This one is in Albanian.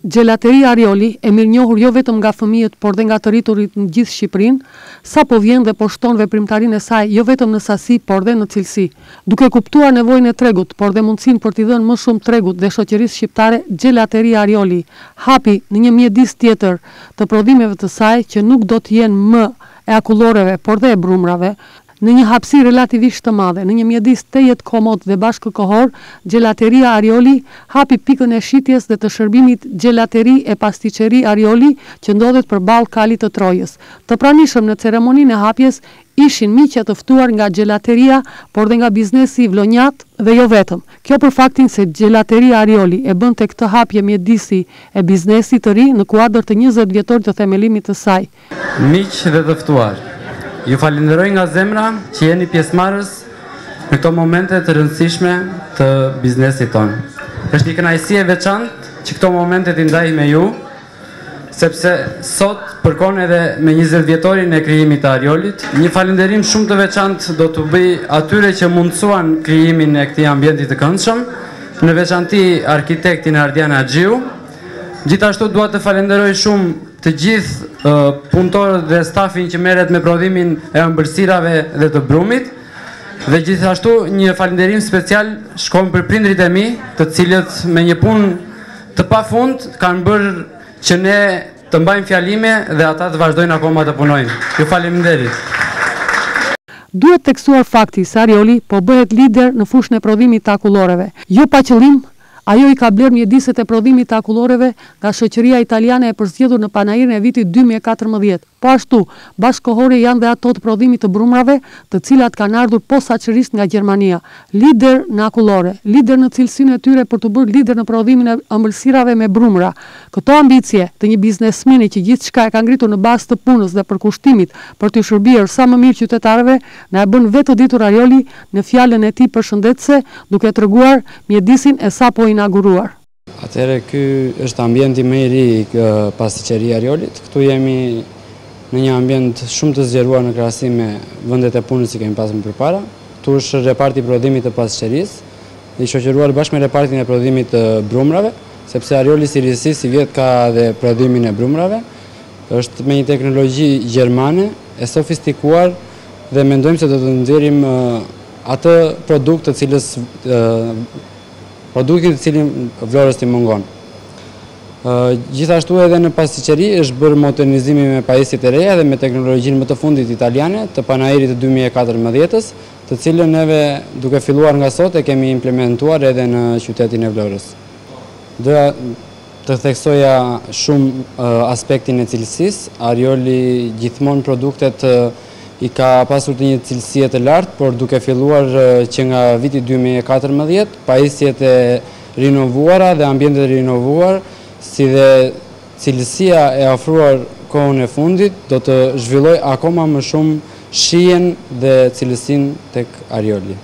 Gjelateria Arioli, e mirënjohur jo vetëm nga fëmijët, por dhe nga të rriturit në gjithë Shqipërinë, sapo vjen dhe po shton veprimtarinë e saj jo vetëm në sasi, por dhe në cilësi. Duke kuptuar nevojën e tregut, por dhe mundësinë për t'i dhënë më shumë tregut dhe shoqërisë shqiptare, Gjelateria Arioli hapi në një mjedis tjetër të prodhimeve të saj që nuk do të jenë më e akulloreve, por dhe e brumrave, në një hapësirë relativisht të madhe, në një mjedis tejet komod dhe bashkëkohor, Gjelateria Arioli hapi pikën e shitjes dhe të shërbimit Gjelateri e Pastiqeri Arioli që ndodhet përballë Kalit të Trojës. Të pranishëm në ceremoninë e hapjes ishin miqja të ftuar nga Gjelateria, por dhe nga biznesi i vlonjat dhe jo vetëm. Kjo për faktin se Gjelateria Arioli e bën tek këtë hapje mjedisi e biznesit të ri në kuadër të 20 vjetor të themelimit të saj. Miq dhe të ftuar, ju falenderoj nga zemra që jeni pjesëmarrës në këto momente të rëndësishme të biznesit tonë. Është një kënaqësi e veçantë që këto momente t'i ndaj me ju, sepse sot përkon edhe me 20 vjetorin e krijimit të Ariolit. Një falënderim shumë të veçantë do t'u bëj atyre që mundsuan krijimin e këtij ambienti të këndshëm, në veçanti arkitektin Ardian Axhiu. Gjithashtu dua të falenderoj shumë të gjithë punëtorët dhe stafin që merret me prodhimin e ëmbëlsirave dhe të brumit, dhe gjithashtu një falënderim special shkon për prindrit e mi, të cilët me një punë të pafund kanë bërë që ne të mbajmë fjalime dhe ata të vazhdojnë akoma të punojnë. Ju faleminderit. Duhet tekstuar fakti se Arioli po bëhet lider në fushën e prodhimit të akulloreve. Jo pa qëllim, ajo i ka blerë mjediset e prodhimit të akulloreve nga shoqëria italiane e përzgjedhur në panajirën e vitit 2014. Po ashtu, bashkëkohore janë dhe ato të prodhimit të brumrave, të cilat kanë ardhur posaçërisht nga Gjermania. Lider në akullore, lider në cilësinë e tyre për të bërë lider në prodhimin e ëmbëlsirave me brumra. Këto ambicie të një biznesmeni që gjithçka e ka ngritur në bazë të punës dhe përkushtimit për të shërbyer sa më mirë qytetarëve, na e bën vetë ditur Arioli në fjalën e tij përshëndetëse, duke treguar mjedisin e sapo inauguruar. Atëherë ky është ambienti më i ri i Pastiqeria Ariolit. Këtu jemi në një ambient shumë të zgjeruar në krahasim me vendet e punës që kemi pasur më përpara. Këtu është reparti i prodhimit të pasticërisë, i shoqëruar bashkë me repartin e prodhimit të brumrave, sepse Arioli si risi si vjet ka dhe prodhimin e brumrave. Është me një teknologji gjermane e sofistikuar dhe mendojmë se do të nxjerrim atë produkt të cilës produktin të cilin vlorës t'i mungon. Gjithashtu edhe në pastiqeri është bërë modernizimi me pajisjet e reja dhe me teknologjinë më të fundit italiane të panajirit të 2014-s, të cilën neve duke filluar nga sot e kemi implementuar edhe në qytetin e Vlorës. Doja të theksoja shumë aspektin e cilësisë. Arioli gjithmonë produktet i ka pasur të një cilësie të lartë, por duke filluar që nga viti 2014, pajisjet e rinovuara dhe ambientet rinovuar, si dhe cilësia e ofruar kohën e fundit, do të zhvilloj akoma më shumë shijen dhe cilësinë tek Arioli.